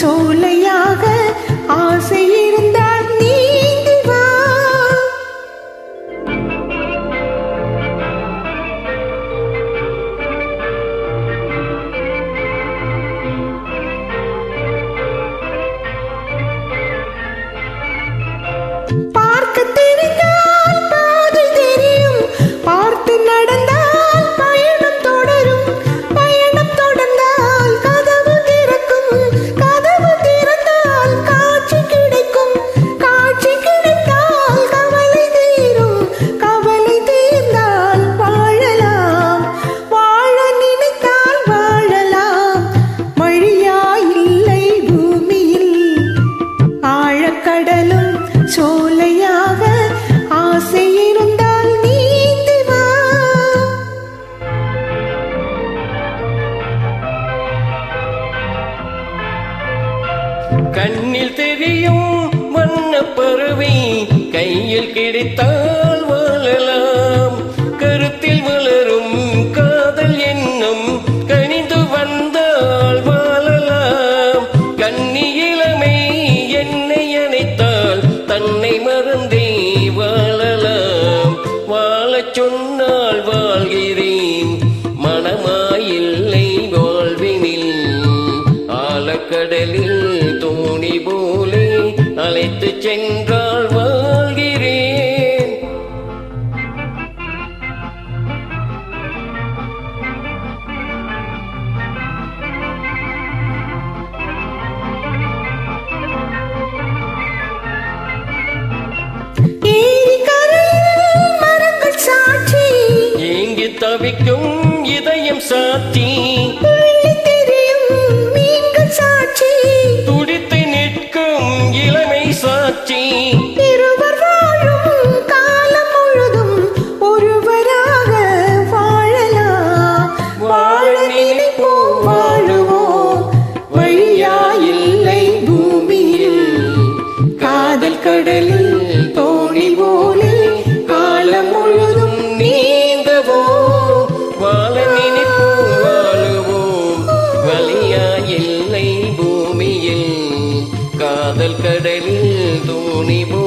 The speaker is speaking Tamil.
சோலையாக ஆசை இருந்தால் நீந்தி வா. பார்க்க தெரிந்தால் பாதை தெரியும், பார்த்து நடந்தால் பயணம் தொடரும், பயணம் தொடர்ந்தால் கதவு திறக்கும், கதவு திறந்தால் காட்சி கிடைக்கும், காட்சி கிடைத்தால் கவலை தீரும், கவலை தீர்ந்தால் வாழலாம், வாழ நினைத்தால் வாழலாம். வழியா இல்லை பூமியில் ஆழக்கடலும் சோலையாக ஆசை இருந்தால் நீந்தி வா. கண்ணில் தெரியும் வண்ணப் பறவை கையில் கிடைத்தால் வாழலாம். கருத்தில் வளரும் காதல் எண்ணம் கனிந்து வந்தால் வாழலாம். கன்னி இளமை என்னை அணைத்தால் தன்னை மறந்தே வாழலாம். வாழச் சொன்னால் வாழ்கிறேன், மனமாயில்லை வாழ்வினில். ஆழக்கடலில் தோணி போலே அழைத்து சென்றால் வாழ்கிறேன். ஏரி கரையில் மரங்கள் சாட்சி, ஏங்கி தவிக்கும் இதயம் சாட்சி, துள்ளி திரியும் மீன்கள் சாட்சி, துடித்து நிற்கும் இளமை சாட்சி. இருவர் வாழும் காலம் முழுதும் ஒருவராக வாழலாம். வாழ நினைப்போம் வாழுவோம், வழியா இல்லை பூமியில். காதல் கடலில் தோணி போலே காலம் முழுதும் நீந்தவோம். வாழ நினைப்போம் வாழுவோம், வழியா இல்லை பூமியில். காதல் கடலில் தோணி போ